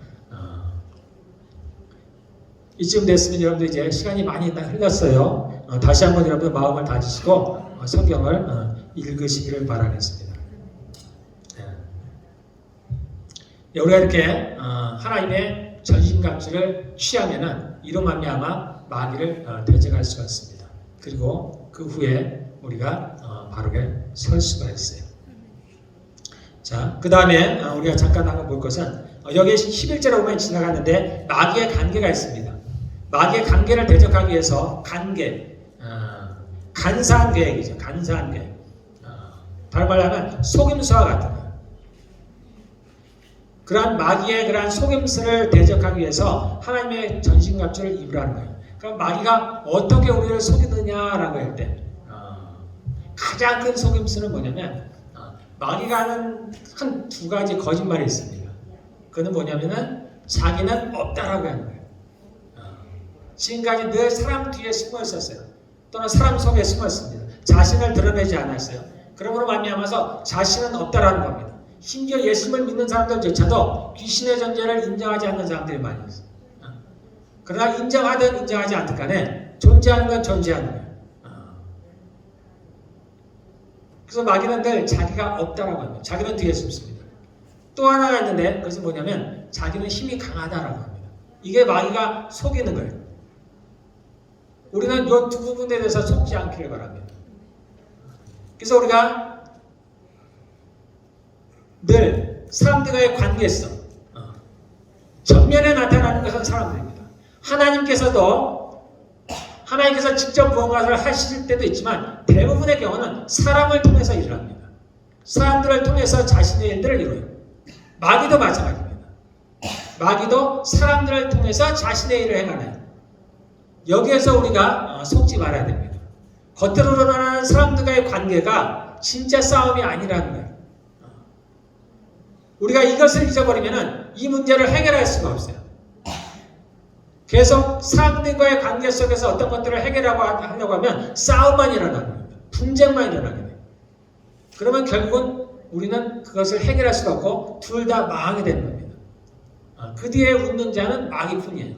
이쯤 됐으면 여러분들 이제 시간이 많이 흘렀어요. 다시 한번 여러분 마음을 다지시고 성경을 읽으시기를 바라겠습니다. 우리가 이렇게 하나님의 전신갑주를 취하면은 이로 말미암아 마귀를 대적할 수가 있습니다. 그리고 그 후에 우리가 바르게 설 수가 있어요. 자, 그 다음에 우리가 잠깐 한번 볼 것은 여기 11절에 보면 지나갔는데 마귀의 관계가 있습니다. 마귀의 관계를 대적하기 위해서 간사한 계획이죠. 간사한 계획. 다른 말로 하면 속임수와 같은 거예요. 그러한 마귀의 그러한 속임수를 대적하기 위해서 하나님의 전신갑주를 입으라는 거예요. 그럼 마귀가 어떻게 우리를 속이느냐라고 할 때 가장 큰 속임수는 뭐냐면 마귀가 하는 한 두 가지 거짓말이 있습니다. 그는 뭐냐면은 자기는 없다라고 하는 거예요. 지금까지 늘 사람 뒤에 숨어 있었어요. 또는 사람 속에 숨어 있습니다. 자신을 드러내지 않았어요. 그러므로 말미암아서 자신은 없다라는 겁니다. 심지어 예수님을 믿는 사람들조차도 귀신의 존재를 인정하지 않는 사람들이 많이 있어요. 그러나 인정하든 인정하지 않든 간에 존재하는 건 존재하는 거예요. 그래서 마귀는 늘 자기가 없다라고 합니다. 자기는 뒤에 숨습니다. 또 하나가 있는데 그것은 뭐냐면 자기는 힘이 강하다라고 합니다. 이게 마귀가 속이는 거예요. 우리는 이 두 부분에 대해서 속지 않기를 바랍니다. 그래서 우리가 늘 사람들과의 관계에서 전면에 나타나는 것은 사람들입니다. 하나님께서 직접 무언가를 하실 때도 있지만 대부분의 경우는 사람을 통해서 일을 합니다. 사람들을 통해서 자신의 일들을 이루어요. 마귀도 마찬가지입니다. 마귀도 사람들을 통해서 자신의 일을 행하네요. 여기에서 우리가 속지 말아야 됩니다. 겉으로 드러나는 사람들과의 관계가 진짜 싸움이 아니라는 거예요. 우리가 이것을 잊어버리면 이 문제를 해결할 수가 없어요. 계속 사람들과의 관계 속에서 어떤 것들을 해결하려고 하면 싸움만 일어나는 겁니다. 분쟁만 일어나게 돼요. 그러면 결국은 우리는 그것을 해결할 수가 없고 둘 다 망하게 되는 겁니다. 그 뒤에 웃는 자는 마귀뿐이에요.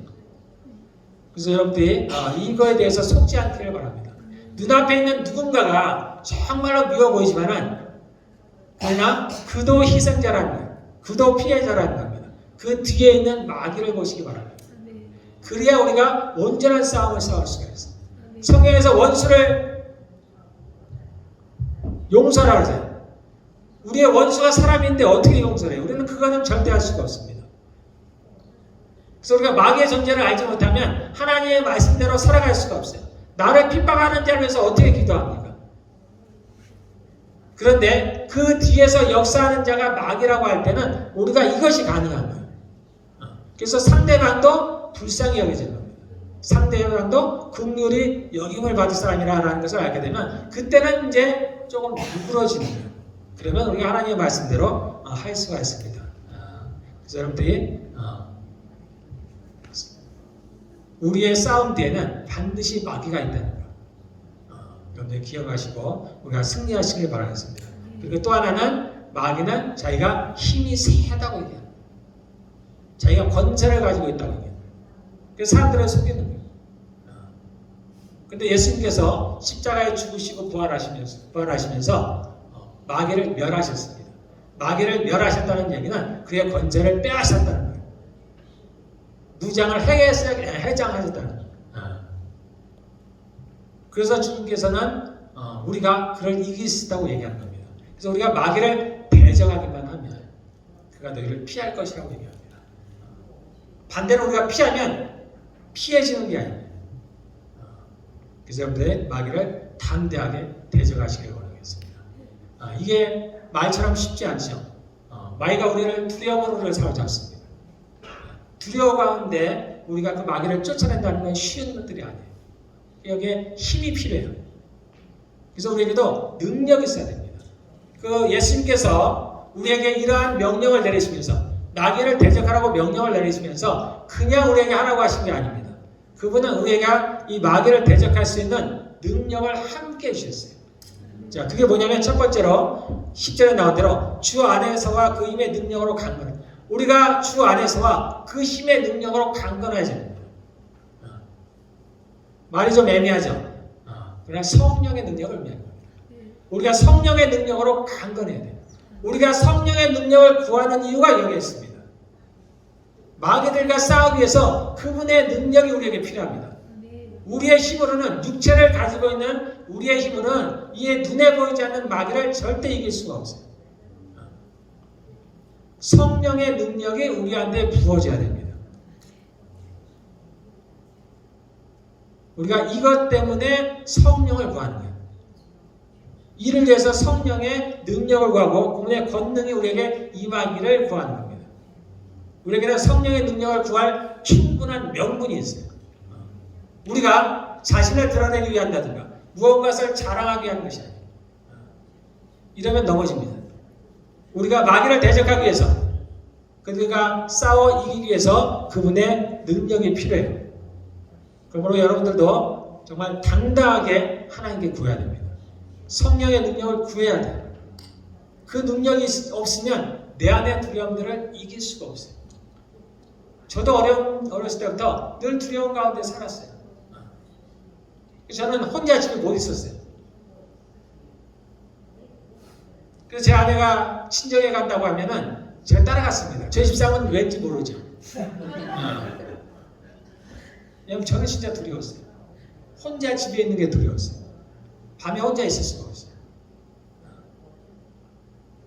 그래서 여러분들이 이거에 대해서 속지 않기를 바랍니다. 눈앞에 있는 누군가가 정말로 미워 보이지만은 그러나 그도 희생자라는 거예요. 그도 피해자라는 겁니다. 그 뒤에 있는 마귀를 보시기 바랍니다. 그래야 우리가 온전한 싸움을 싸울 수가 있어요. 성경에서 원수를 용서하라고 하세요. 우리의 원수가 사람인데 어떻게 용서해요? 우리는 그거는 절대 할 수가 없습니다. 그래서 우리가 마귀의 존재를 알지 못하면 하나님의 말씀대로 살아갈 수가 없어요. 나를 핍박하는 자를 위해서 어떻게 기도합니까? 그런데 그 뒤에서 역사하는 자가 마귀라고 할 때는 우리가 이것이 가능한 거예요. 그래서 상대방도 불쌍히 여겨지는 겁니다. 상대방도 긍휼히 여김을 받을 사람이라는 것을 알게 되면 그때는 이제 조금 누그러지는 거예요. 그러면 우리가 하나님의 말씀대로 할 수가 있습니다. 그래서 여러분들이 우리의 싸움 뒤에는 반드시 마귀가 있다는 거. 여러분들 기억하시고 우리가 승리하시길 바라겠습니다. 그리고 또 하나는 마귀는 자기가 힘이 세다고 얘기해요. 자기가 권세를 가지고 있다고 얘기해요. 그래서 사람들을 속이는 거예요. 근데 예수님께서 십자가에 죽으시고 부활하시면서 마귀를 멸하셨습니다. 마귀를 멸하셨다는 얘기는 그의 권세를 빼앗았다는 거예요. 무장을 해장하셨다는 거예요. 그래서 주님께서는 우리가 그를 이길 수 있다고 얘기하는 겁니다. 그래서 우리가 마귀를 대적하기만 하면 그가 너희를 피할 것이라고 얘기합니다. 반대로 우리가 피하면 피해지는 게 아닙니다. 그래서 여러분들 마귀를 담대하게 대적하시길 바라겠습니다. 이게 말처럼 쉽지 않죠. 마귀가 우리를 두려움으로 우리를 사로잡습니다. 두려워 가운데 우리가 그 마귀를 쫓아낸다는 건 쉬운 것들이 아니에요. 여기에 힘이 필요해요. 그래서 우리에게도 능력이 있어야 됩니다. 그 예수님께서 우리에게 이러한 명령을 내리시면서 마귀를 대적하라고 명령을 내리시면서 그냥 우리에게 하라고 하신 게 아닙니다. 그분은 우리가 이 마귀를 대적할 수 있는 능력을 함께 해주셨어요. 자, 그게 뭐냐면 첫 번째로 10절에 나온 대로 주 안에서와 그 힘의 능력으로 강건해. 우리가 주 안에서와 그 힘의 능력으로 강건해야 됩니다. 말이 좀 애매하죠. 그러나 성령의 능력을 의미합니다. 우리가 성령의 능력으로 강건해야 돼요. 우리가 성령의 능력을 구하는 이유가 여기에 있습니다. 마귀들과 싸우기 위해서 그분의 능력이 우리에게 필요합니다. 우리의 힘으로는 육체를 가지고 있는 우리의 힘으로는 이 눈에 보이지 않는 마귀를 절대 이길 수가 없어요. 성령의 능력이 우리한테 부어져야 됩니다. 우리가 이것 때문에 성령을 구하는 거예요. 이를 위해서 성령의 능력을 구하고 그분의 권능이 우리에게 임하기를 구하는 겁니다. 우리에게는 성령의 능력을 구할 충분한 명분이 있어요. 우리가 자신을 드러내기 위한다든가 무언가를 자랑하기 위한 것이 아니에요. 이러면 넘어집니다. 우리가 마귀를 대적하기 위해서 그가 싸워 이기기 위해서 그분의 능력이 필요해요. 그러므로 여러분들도 정말 당당하게 하나님께 구해야 됩니다. 성령의 능력을 구해야 돼요. 그 능력이 없으면 내 안의 두려움들을 이길 수가 없어요. 저도 어렸을 때부터 늘 두려움 가운데 살았어요. 저는 혼자 집에 못 있었어요. 그래서 제 아내가 친정에 간다고 하면은 제가 따라갔습니다. 저희 집사람은 왠지 모르죠. 왜냐면 저는 진짜 두려웠어요. 혼자 집에 있는 게 두려웠어요. 밤에 혼자 있을 수가 없어요.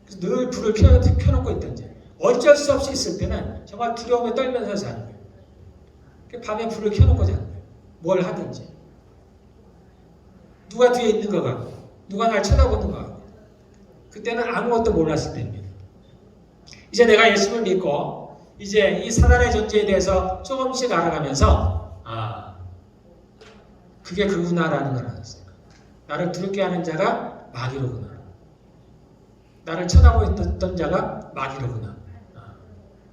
그래서 늘 불을 켜놓고 있던지 어쩔 수 없이 있을 때는 정말 두려움에 떨면서 자는 거예요. 밤에 불을 켜놓고 자는 거예요. 뭘 하든지. 누가 뒤에 있는 것 같고 누가 날 쳐다보는 것 같고 그때는 아무것도 몰랐을 때입니다. 이제 내가 예수를 믿고 이제 이 사단의 존재에 대해서 조금씩 알아가면서 그게 그구나라는 걸 알았어요. 나를 두렵게 하는 자가 마귀로구나. 나를 쳐다보고 있던 자가 마귀로구나.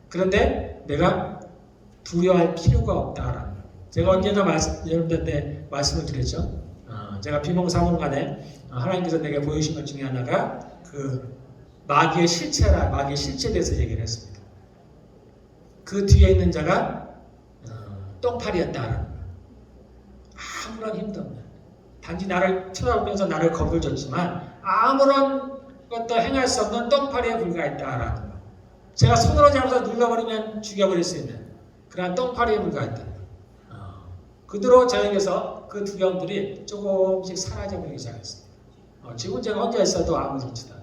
그런데 내가 두려워할 필요가 없다라는 거예요. 제가 언제나 여러분들한테 말씀을 드렸죠. 제가 비몽사몽간에 하나님께서 내게 보여주신 것 중에 하나가 그 마귀의 실체에 대해서 얘기를 했습니다. 그 뒤에 있는 자가 똥파리였다라는 거예요. 아무런 힘도 없는, 단지 나를 쳐다보면서 나를 겁을 줬지만 아무런 것도 행할 수 없는 똥파리에 불과했다라는 거예요. 제가 손으로 잡아서 눌러버리면 죽여버릴 수 있는 그러한 똥파리에 불과했다. 그대로 저에게서 그 두려움들이 조금씩 사라져버리기 시작했습니다. 지금 제가 혼자 있어도 아무렇지도 않아요.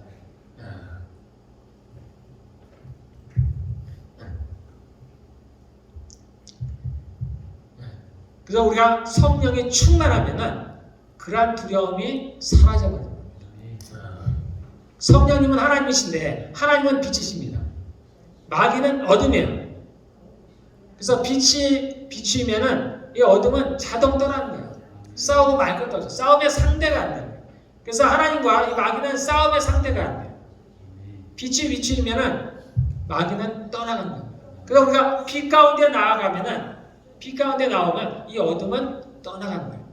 그래서 우리가 성령이 충만하면은 그러한 두려움이 사라져버립니다. 성령님은 하나님이신데 하나님은 빛이십니다. 마귀는 어둠이에요. 그래서 빛이 비추면은 이 어둠은 자동 떠나는 거예요. 싸우고 말 것도 없어요. 싸움의 상대가 안 돼요. 그래서 하나님과 이 마귀는 싸움의 상대가 안 돼요. 빛이 비추면은 마귀는 떠나간 거예요. 그래서 우리가 빛 가운데 나아가면은, 빛 가운데 나오면 이 어둠은 떠나간 거예요.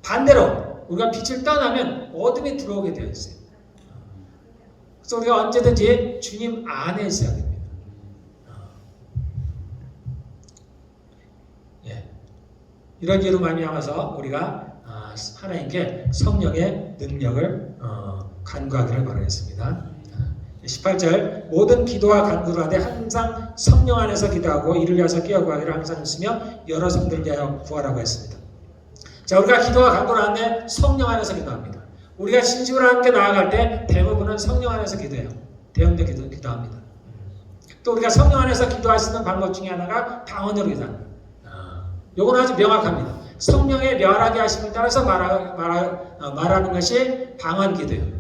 반대로 우리가 빛을 떠나면 어둠이 들어오게 되어 있어요. 그래서 우리가 언제든지 주님 안에 있어야 됩니다. 이런 이유로 말미암아서 우리가 하나님께 성령의 능력을 간구하기를 바라겠습니다. 18절 모든 기도와 간구를 하되 항상 성령 안에서 기도하고 이를 위해서 깨어 구하기를 항상 있으며 여러 성들을 위하여 구하라고 했습니다. 자, 우리가 기도와 간구를 하는데 성령 안에서 기도합니다. 우리가 진심으로 함께 나아갈 때 대부분은 성령 안에서 기도해요. 대형도 기도합니다. 또 우리가 성령 안에서 기도할 수 있는 방법 중에 하나가 방언으로 기도합니다. 요건 아주 명확합니다. 성령의 멸하게 하심을 따라서 말하는 것이 방언 기도예요.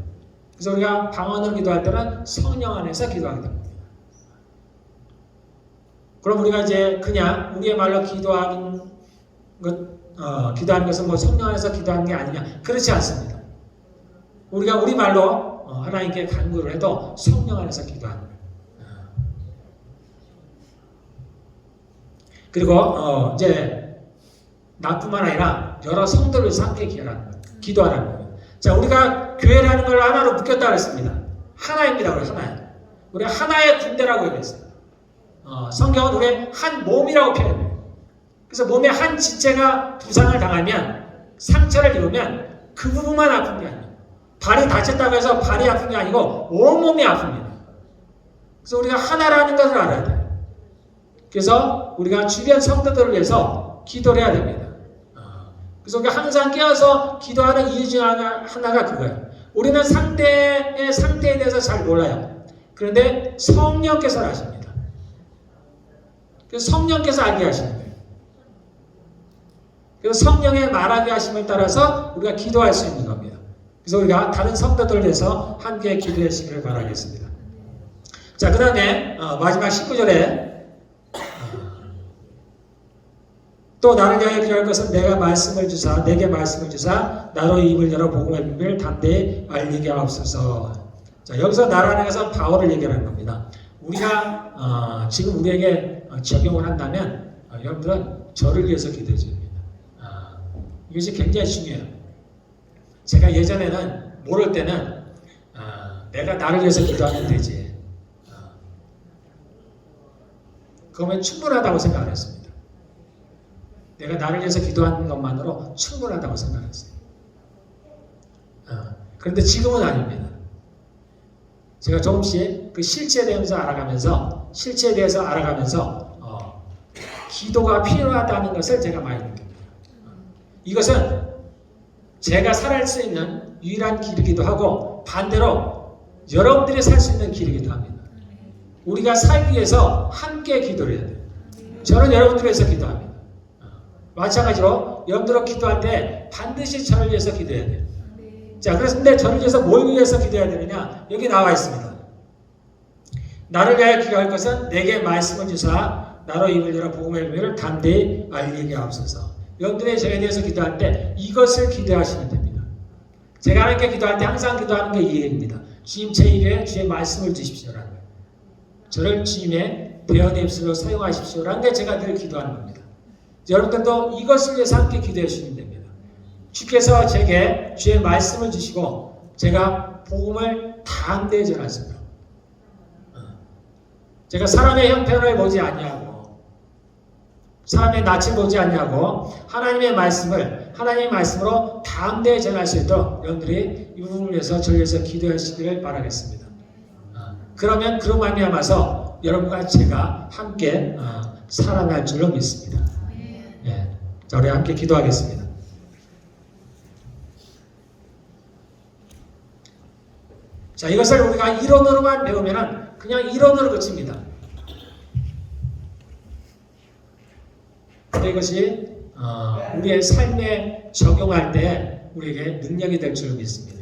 그래서 우리가 방언으로 기도할 때는 성령 안에서 기도하게 됩니다. 그럼 우리가 이제 그냥 우리의 말로 기도하는 것은 뭐 성령 안에서 기도하는 게 아니냐? 그렇지 않습니다. 우리가 우리 말로 하나님께 간구를 해도 성령 안에서 기도하는 거예요. 그리고 이제 나뿐만 아니라 여러 성도를 함께 기도하라는 거예요. 자, 우리가 교회라는 걸 하나로 묶였다 그랬습니다. 하나입니다. 우리 하나. 우리 하나의 군대라고 얘기했어요. 성경은 우리 한 몸이라고 표현해요. 그래서 몸의 한 지체가 부상을 당하면, 상처를 입으면 그 부분만 아픈 게 아니에요. 발이 다쳤다고 해서 발이 아픈 게 아니고 온몸이 아픕니다. 그래서 우리가 하나라는 것을 알아야 돼요. 그래서 우리가 주변 성도들을 위해서 기도를 해야 됩니다. 그래서 우리가 항상 깨어서 기도하는 이유 중 하나가 그거예요. 우리는 상대의 상태에 대해서 잘 몰라요. 그런데 성령께서 아십니다. 그래서 성령께서 알게 하시는 거예요. 그래서 성령의 말하게 하심을 따라서 우리가 기도할 수 있는 겁니다. 그래서 우리가 다른 성도들을 위해서 함께 기도해 주시기를 바라겠습니다. 자, 그 다음에 마지막 19절에 또 나를 위하여 기도할 것은 내게 말씀을 주사 나로 입을 열어 복음의 비밀을 담대히 알리게 하옵소서. 자, 여기서 나라는 것은 바울을 얘기하는 겁니다. 우리가 지금 우리에게 적용을 한다면 여러분들은 저를 위해서 기도해 줍니다. 이것이 굉장히 중요해요. 제가 예전에는 모를 때는 내가 나를 위해서 기도하면 되지, 그러면 충분하다고 생각했습니다. 내가 나를 위해서 기도하는 것만으로 충분하다고 생각했어요. 그런데 지금은 아닙니다. 제가 조금씩 그 실체에 대해서 알아가면서 기도가 필요하다는 것을 제가 많이 느낍니다. 이것은 제가 살 수 있는 유일한 길이기도 하고 반대로 여러분들이 살 수 있는 길이기도 합니다. 우리가 살기 위해서 함께 기도를 해야 돼요. 저는 여러분들을 위해서 기도합니다. 마찬가지로 여러분들은 기도할 때 반드시 저를 위해서 기도해야 돼요. 자, 그런데 저를 위해서 뭘 위해서 기도해야 되느냐? 여기 나와 있습니다. 나를 위하여 기도할 것은 내게 말씀을 주사 나로 입을 열어 복음의 비밀을 담대히 알리게 하옵소서. 여러분들이 저에 대해서 기도할 때 이것을 기도하시면 됩니다. 제가 하나님께 기도할 때 항상 기도하는 게 이 얘기입니다. 주님, 제 입에 주의 말씀을 주십시오라는 거예요. 저를 주님의 대언의 입술로 사용하십시오라는 게 제가 늘 기도하는 겁니다. 여러분들도 이것을 위해서 함께 기도해 주시면 됩니다. 주께서 제게 주의 말씀을 주시고 제가 복음을 담대히 전하십니다. 제가 사람의 형편을 보지 아니하고 사람의 낯을 보지 않냐고 하나님의 말씀으로 담대히 전할 수 있도록 여러분들이 이 부분을 위해서 전에서 기도하시기를 바라겠습니다. 그러면 그로 말미암아서 여러분과 제가 함께 살아날 줄로 믿습니다. 예. 자, 우리 함께 기도하겠습니다. 자, 이것을 우리가 이론으로만 배우면 그냥 이론으로 그칩니다. 근데 이것이 우리의 삶에 적용할 때 우리에게 능력이 될 줄 믿습니다.